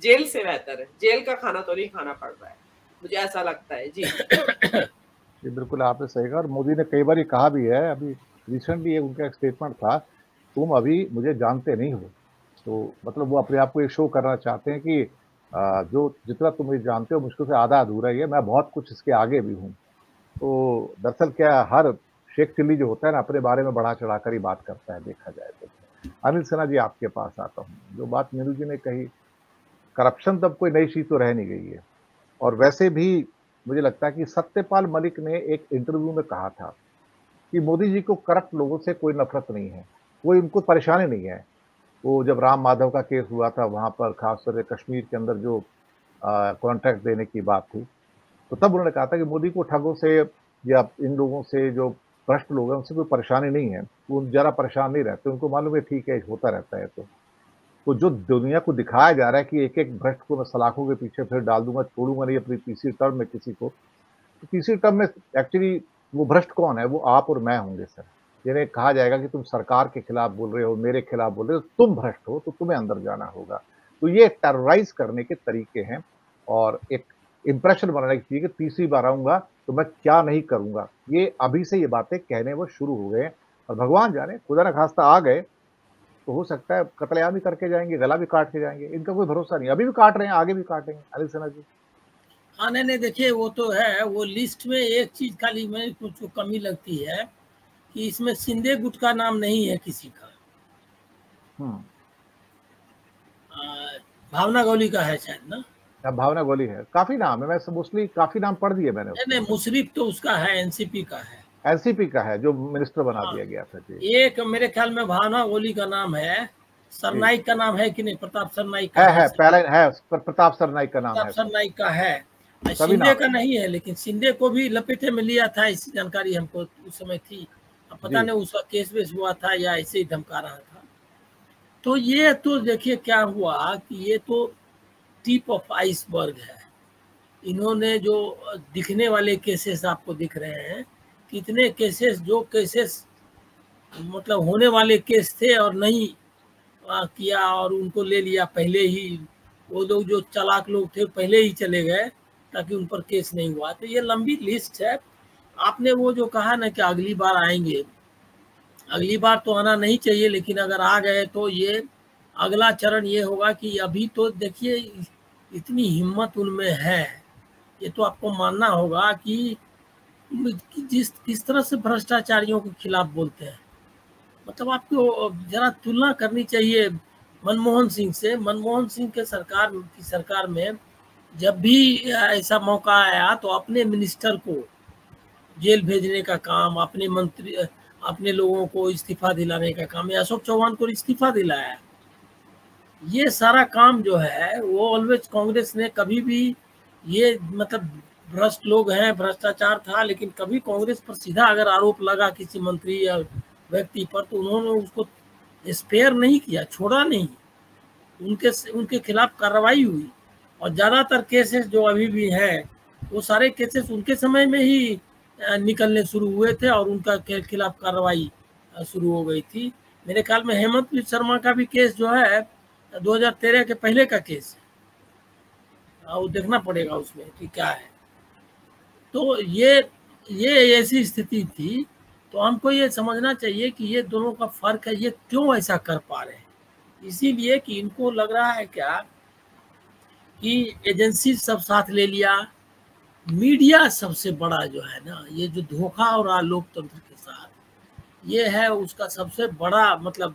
Jail से बेहतर है, जेल का खाना तो नहीं खाना पड़ रहा है, मुझे ऐसा लगता है। जी। जी, बिल्कुल आपने सही कहा और मोदी ने कई बार ये कहा भी है, अभी रिसेंटली उनका एक स्टेटमेंट था, तुम अभी मुझे जानते नहीं हो। तो मतलब वो अपने आप को ये शो करना चाहते हैं कि जो जितना तुम मुझे जानते हो मुझको से आधा अधूरा ही है, मैं बहुत कुछ इसके आगे भी हूँ। तो दरअसल क्या हर शेख चिल्ली जो होता है ना अपने बारे में बढ़ा-चढ़ा कर ही बात करता है देखा जाए तो। अनिल सिन्हा जी आपके पास आता हूँ। जो बात नीरू जी ने कही, करप्शन तो अब कोई नई चीज़ तो रह नहीं गई है और वैसे भी मुझे लगता है कि सत्यपाल मलिक ने एक इंटरव्यू में कहा था कि मोदी जी को करप्ट लोगों से कोई नफ़रत नहीं है, कोई उनको परेशानी नहीं है। वो जब राम माधव का केस हुआ था वहाँ पर ख़ासतौर से कश्मीर के अंदर जो कॉन्ट्रैक्ट देने की बात थी, तो तब उन्होंने कहा था कि मोदी को ठगों से या इन लोगों से जो भ्रष्ट लोग हैं उनसे कोई परेशानी नहीं है, वो ज़रा परेशान नहीं रहते, उनको मालूम है ठीक है होता रहता है तो। तो जो दुनिया को दिखाया जा रहा है कि एक-एक भ्रष्ट को मैं सलाखों के पीछे फिर डाल दूँगा, छोड़ूँगा नहीं अपनी तीसरी टर्म में किसी को, तो तीसरी टर्म में एक्चुअली वो भ्रष्ट कौन है? वो आप और मैं होंगे सर। जिन्हें कहा जाएगा कि तुम सरकार के खिलाफ बोल रहे हो, मेरे खिलाफ बोल रहे हो, तुम भ्रष्ट हो, तो तुम्हें अंदर जाना होगा। तो ये टेरराइज़ करने के तरीके हैं और एक इंप्रेशन बनाने की चीज़ है कि तीसरी बार आऊँगा, तो मैं क्या नहीं करूँगा। ये अभी से ये बातें कहने वो शुरू हो गए हैं और भगवान जाने, खुदा ना खास्ता आ गए, तो हो सकता है कत्लेआम ही करके जाएँगे, गला भी काट के जाएँगे। इनका कोई भरोसा नहीं है। अभी भी काट रहे हैं, आगे भी काटेंगे। अनिल सिन्हा जी। हाँ, नहीं, नहीं, देखिए वो तो है, वो लिस्ट में एक चीज़ खाली मैं कुछ कमी लगती है कि इसमें शिंदे गुट का नाम नहीं है किसी का। हुँ। भावना गौली का है शायद ना? भावना गौली है। काफ़ी नाम है, मैं मोस्टली काफ़ी नाम पढ़ दिए मैंने नहीं, उसके नहीं, अंदर। मुशर्रफ तो उसका है, एनसीपी का है। एनसीपी का है, जो मिनिस्टर बना हाँ, दिया गया था। जी। एक मेरे ख्याल में भावना गौली का नाम है, जी। सरनाईक का नाम है कि नहीं? प्रताप सरनाईक का है पहले शायद। है, प्रताप सरनाईक का नाम प्रताप है सर। सरनाईक का है, सभी शिंदे नाम का है। नहीं है, लेकिन शिंदे को भी लपेटे में लिया था, इसकी जानकारी हमको उस समय थी। अब पता जी। नहीं उसका केस वेस हुआ था या ऐसे ही धमका रहा था। तो ये तो देखिए क्या हुआ कि ये तो टिप ऑफ आइसबर्ग है। इन्होंने जो दिखने वाले केसेस आपको दिख रहे हैं, कितने केसेस, जो केसेस मतलब होने वाले केस थे और नहीं किया और उनको ले लिया पहले ही। वो लोग जो चालाक लोग थे पहले ही चले गए ताकि उन पर केस नहीं हुआ। तो ये लंबी लिस्ट है। आपने वो जो कहा ना कि अगली बार आएंगे, अगली बार तो आना नहीं चाहिए, लेकिन अगर आ गए तो ये अगला चरण ये होगा कि अभी तो देखिए इतनी हिम्मत उनमें है, ये तो आपको मानना होगा कि जिस किस तरह से भ्रष्टाचारियों के खिलाफ बोलते हैं। मतलब आपको जरा तुलना करनी चाहिए मनमोहन सिंह से। मनमोहन सिंह के सरकार में जब भी ऐसा मौका आया तो अपने मिनिस्टर को जेल भेजने का काम, अपने मंत्री अपने लोगों को इस्तीफा दिलाने का काम, अशोक चौहान को इस्तीफा दिलाया। ये सारा काम जो है वो ऑलवेज कांग्रेस ने कभी भी ये मतलब भ्रष्ट लोग हैं, भ्रष्टाचार था, लेकिन कभी कांग्रेस पर सीधा अगर आरोप लगा किसी मंत्री या व्यक्ति पर तो उन्होंने उसको स्पेयर नहीं किया, छोड़ा नहीं। उनके उनके खिलाफ कार्रवाई हुई और ज़्यादातर केसेस जो अभी भी हैं वो सारे केसेस उनके समय में ही निकलने शुरू हुए थे और उनका खिलाफ कार्रवाई शुरू हो गई थी। मेरे ख्याल में हेमंत बिस्वा शर्मा का भी केस जो है 2013 के पहले का केस है, वो देखना पड़ेगा उसमें कि क्या है। तो ये ऐसी स्थिति थी। तो हमको ये समझना चाहिए कि ये दोनों का फर्क है, ये क्यों ऐसा कर पा रहे हैं। इसीलिए कि इनको लग रहा है क्या कि एजेंसी सब साथ ले लिया, मीडिया सबसे बड़ा जो है ना, ये जो धोखा हो रहा लोकतंत्र के साथ, ये है उसका सबसे बड़ा मतलब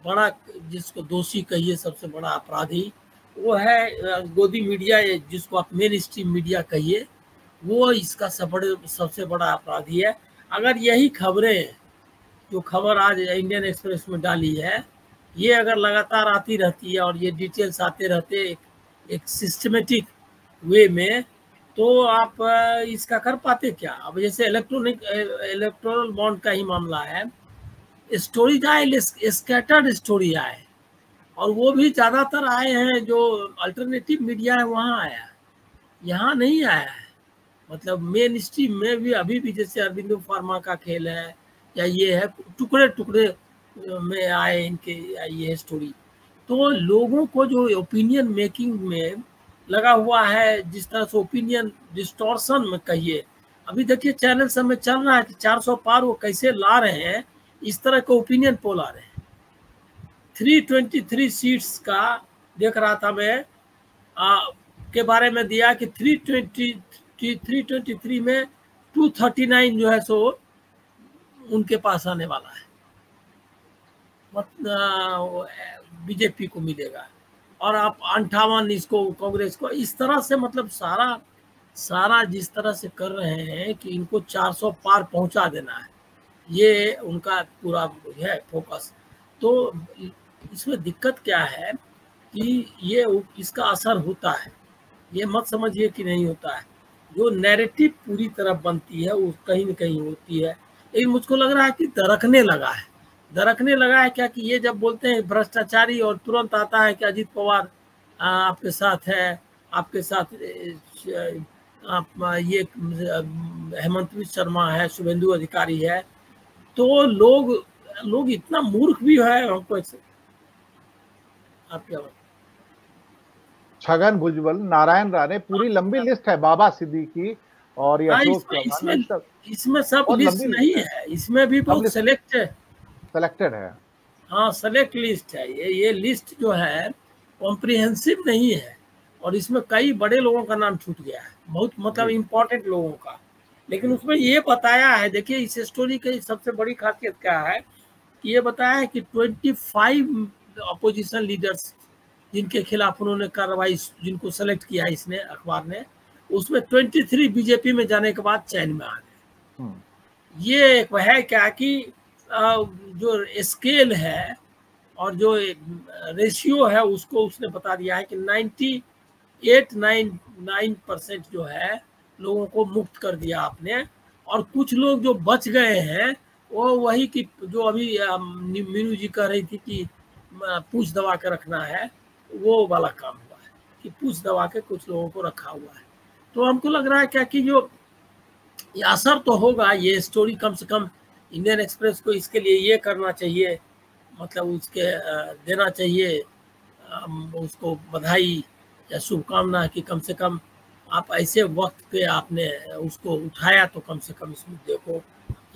बड़ा, जिसको दोषी कहिए, सबसे बड़ा अपराधी वो है गोदी मीडिया, जिसको आप मेन स्ट्रीम मीडिया कहिए, वो इसका सबसे बड़ा अपराधी है। अगर यही खबरें, जो खबर आज इंडियन एक्सप्रेस में डाली है, ये अगर लगातार आती रहती है और ये डिटेल्स आते रहते एक सिस्टमेटिक वे में, तो आप इसका कर पाते क्या। अब जैसे इलेक्टोरल बॉन्ड का ही मामला है, स्टोरीज आए, स्कैटर्ड स्टोरी आए, और वो भी ज़्यादातर आए हैं जो अल्टरनेटिव मीडिया है वहाँ आया, यहाँ नहीं आया है। मतलब मेन स्ट्रीम में भी अभी भी जैसे अरविंदो फार्मा का खेल है या ये है, टुकड़े टुकड़े में आए इनके ये स्टोरी। तो लोगों को जो ओपिनियन मेकिंग में लगा हुआ है, जिस तरह से ओपिनियन डिस्टॉर्शन में कहिए, अभी देखिए चैनल सब में चल रहा है कि 400 पार वो कैसे ला रहे हैं, इस तरह के ओपिनियन पोल आ रहे हैं। 323 सीट्स का देख रहा था मैं के बारे में दिया कि 323 में 239 जो है सो उनके पास आने वाला है, बीजेपी को मिलेगा, और आप 58 इसको कांग्रेस को, इस तरह से मतलब सारा जिस तरह से कर रहे हैं कि इनको 400 पार पहुंचा देना है, ये उनका पूरा है फोकस। तो इसमें दिक्कत क्या है कि ये इसका असर होता है, ये मत समझिए कि नहीं होता है। जो नैरेटिव पूरी तरह बनती है वो कहीं न कहीं होती है, लेकिन मुझको लग रहा है कि दरकने लगा है क्या कि ये जब बोलते हैं भ्रष्टाचारी और तुरंत आता है कि अजीत पवार आपके साथ है, आपके साथ ये हेमंत शर्मा है, शुभेंदु अधिकारी है, तो लोग इतना मूर्ख भी है हमको। आप क्या छगन भुजबल, नारायण राणे, पूरी लंबी लिस्ट है, बाबा सिद्दीकी और अशोक चौहान, इसमें सब लिस्ट नहीं है, इसमें भी बहुत सेलेक्टेड है। हाँ, सेलेक्ट लिस्ट है ये लिस्ट जो है कॉम्प्रिहेंसिव नहीं है, और इसमें कई बड़े लोगों का नाम छूट गया है, बहुत मतलब इम्पोर्टेंट लोगों का। लेकिन उसमें ये बताया है, देखिए इस स्टोरी की सबसे बड़ी खासियत क्या है कि ये बताया है कि 25 अपोजिशन लीडर्स जिनके खिलाफ उन्होंने कार्रवाई, जिनको सेलेक्ट किया इसने अखबार ने, उसमें 23 बीजेपी में जाने के बाद चैन में आ गए। ये एक है क्या कि जो स्केल है और जो रेशियो है उसको उसने बता दिया है कि 98.99% जो है लोगों को मुक्त कर दिया आपने, और कुछ लोग जो बच गए हैं वो वही कि जो अभी मीनू जी कह रही थी कि पूछ दबा के रखना है, वो वाला काम हुआ है कि पूछ दबा के कुछ लोगों को रखा हुआ है। तो हमको लग रहा है क्या कि जो असर तो होगा, ये स्टोरी कम से कम इंडियन एक्सप्रेस को इसके लिए ये करना चाहिए, मतलब उसके देना चाहिए उसको बधाई या शुभकामना कि कम से कम आप ऐसे वक्त पे आपने उसको उठाया, तो कम से कम इस मुद्दे को,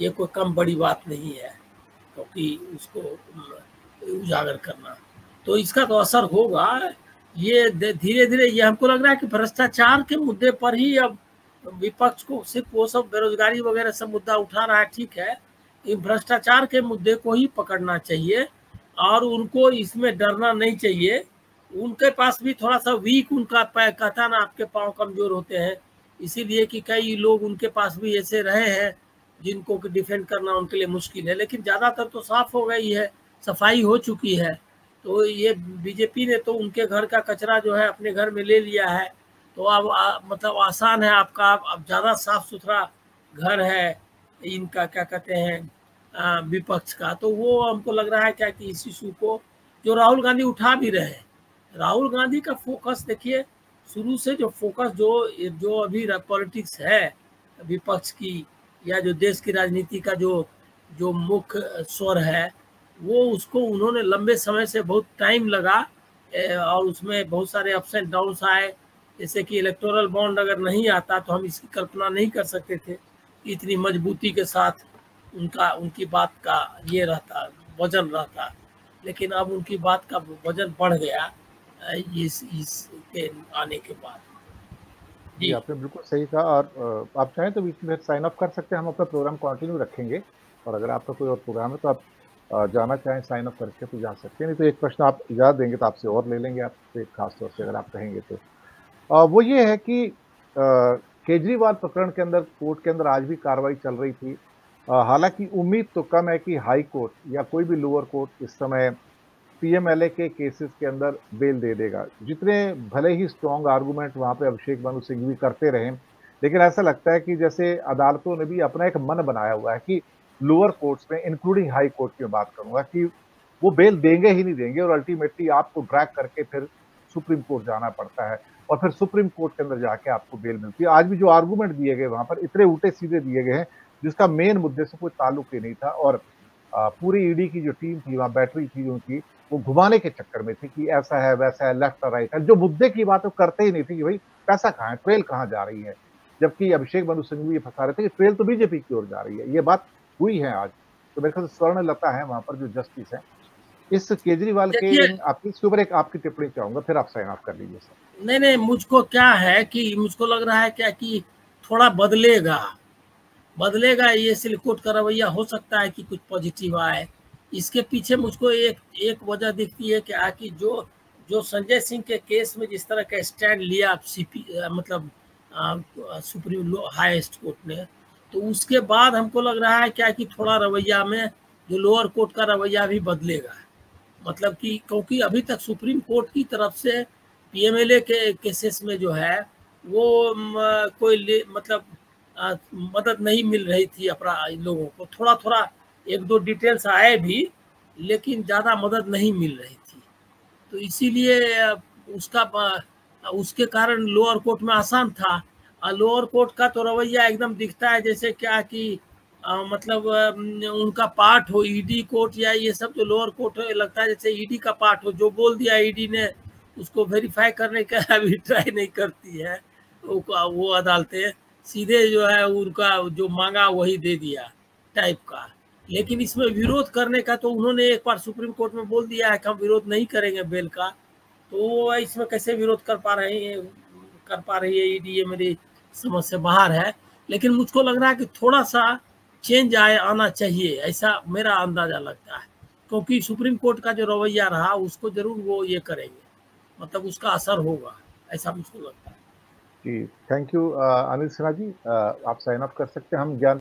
ये कोई कम बड़ी बात नहीं है, क्योंकि उसको उजागर करना, तो इसका तो असर होगा। ये धीरे धीरे ये हमको लग रहा है कि भ्रष्टाचार के मुद्दे पर ही अब विपक्ष को सिर्फ वो सब बेरोजगारी वगैरह सब मुद्दा उठा रहा है, ठीक है, भ्रष्टाचार के मुद्दे को ही पकड़ना चाहिए और उनको इसमें डरना नहीं चाहिए। उनके पास भी थोड़ा सा वीक, उनका कहता ना आपके पांव कमजोर होते हैं, इसीलिए कि कई लोग उनके पास भी ऐसे रहे हैं जिनको डिफेंड करना उनके लिए मुश्किल है, लेकिन ज़्यादातर तो साफ हो गई है, सफाई हो चुकी है। तो ये बीजेपी ने तो उनके घर का कचरा जो है अपने घर में ले लिया है, तो अब मतलब आसान है आपका, अब ज़्यादा साफ सुथरा घर है इनका, क्या कहते हैं विपक्ष का। तो वो हमको लग रहा है क्या कि इस इशू को जो राहुल गांधी उठा भी रहे हैं, राहुल गांधी का फोकस देखिए शुरू से जो फोकस जो अभी पॉलिटिक्स है विपक्ष की या जो देश की राजनीति का जो मुख्य स्वर है, वो उसको उन्होंने लंबे समय से बहुत टाइम लगा और उसमें बहुत सारे अप्स एंड डाउन्स आए, जैसे कि इलेक्टोरल बॉन्ड अगर नहीं आता तो हम इसकी कल्पना नहीं कर सकते थे इतनी मजबूती के साथ उनकी बात का ये रहता, वजन रहता, लेकिन अब उनकी बात का वजन बढ़ गया इसके आने के बाद। जी आपने बिल्कुल सही कहा, और आप चाहें तो बीच में साइन अप कर सकते हैं, हम अपना प्रोग्राम कंटिन्यू रखेंगे, और अगर आपका कोई और प्रोग्राम है तो आप जाना चाहें साइन अप करके तो जा सकते हैं, नहीं तो एक प्रश्न आप इजाज़त देंगे तो आपसे और ले लेंगे, आपसे खास तौर से अगर आप कहेंगे तो। वो ये है कि केजरीवाल प्रकरण के अंदर कोर्ट के अंदर आज भी कार्रवाई चल रही थी। हालांकि उम्मीद तो कम है कि हाई कोर्ट या कोई भी लोअर कोर्ट इस समय पीएमएलए के केसेस के अंदर बेल दे देगा। जितने भले ही स्ट्रॉन्ग आर्गूमेंट वहाँ पे अभिषेक मनु सिंह भी करते रहे, लेकिन ऐसा लगता है कि जैसे अदालतों ने भी अपना एक मन बनाया हुआ है कि लोअर कोर्ट्स में, इंक्लूडिंग हाई कोर्ट की बात करूंगा, कि वो बेल देंगे ही नहीं देंगे, और अल्टीमेटली आपको ड्रैग करके फिर सुप्रीम कोर्ट जाना पड़ता है, और फिर सुप्रीम कोर्ट के अंदर जाके आपको बेल मिलती है। आज भी जो आर्गूमेंट दिए गए वहां पर इतने उल्टे सीधे दिए गए हैं जिसका मेन मुद्दे से कोई ताल्लुक ही नहीं था, और पूरी ईडी की जो टीम थी, वहाँ बैटरी थी उनकी, वो घुमाने के चक्कर में थी कि ऐसा है, वैसा है, लेफ्ट और राइट है। जो मुद्दे की बात वो करते ही नहीं थे कि भाई पैसा कहाँ है, ट्रेल कहाँ जा रही है। जबकि अभिषेक मनु सिंघवी ये फँसा रहे थे कि ट्रेल तो बीजेपी की ओर जा रही है। ये बात हुई है आज। तो मेरे ख्याल से स्वर्णलता है वहाँ पर जो जस्टिस है। इस केजरीवाल के देखिए, इसके ऊपर एक आपकी टिप्पणी चाहूँगा, फिर आप साइन ऑफ कर लीजिए सर। नहीं, मुझको क्या है कि मुझको लग रहा है क्या कि थोड़ा बदलेगा ये सिल्कोट का रवैया। हो सकता है कि कुछ पॉजिटिव आए। इसके पीछे मुझको एक वजह दिखती है क्या कि जो संजय सिंह के केस में जिस तरह का स्टैंड लिया मतलब सुप्रीम हाईएस्ट कोर्ट ने, तो उसके बाद हमको लग रहा है क्या कि थोड़ा रवैया में जो लोअर कोर्ट का रवैया भी बदलेगा। मतलब कि क्योंकि अभी तक सुप्रीम कोर्ट की तरफ से पीएमएलए के केसेस में जो है वो कोई मतलब मदद नहीं मिल रही थी अपराध लोगों को। थोड़ा एक दो डिटेल्स आए भी, लेकिन ज़्यादा मदद नहीं मिल रही थी। तो इसीलिए उसके कारण लोअर कोर्ट में आसान था। लोअर कोर्ट का तो रवैया एकदम दिखता है जैसे क्या कि मतलब उनका पार्ट हो ईडी कोर्ट या ये सब जो लोअर कोर्ट है, लगता है जैसे ईडी का पार्ट हो। जो बोल दिया ईडी ने उसको वेरीफाई करने का अभी ट्राई नहीं करती है वो अदालतें। सीधे जो है उनका जो मांगा वही दे दिया टाइप का। लेकिन इसमें विरोध करने का तो उन्होंने एक बार सुप्रीम कोर्ट में बोल दिया है कि हम विरोध नहीं करेंगे बेल का। तो वो इसमें कैसे विरोध कर पा रही है ईडी, ये मेरी समझ से बाहर है। लेकिन मुझको लग रहा है कि थोड़ा सा चेंज आना चाहिए, ऐसा मेरा अंदाजा लगता है। क्योंकि सुप्रीम कोर्ट का जो रवैया रहा उसको जरूर वो ये करेंगे, मतलब उसका असर होगा, ऐसा मुझको लगता है। जी, थैंक यू अनिल सिन्हा जी। आप साइन ऑफ कर सकते हैं। हम ज्ञान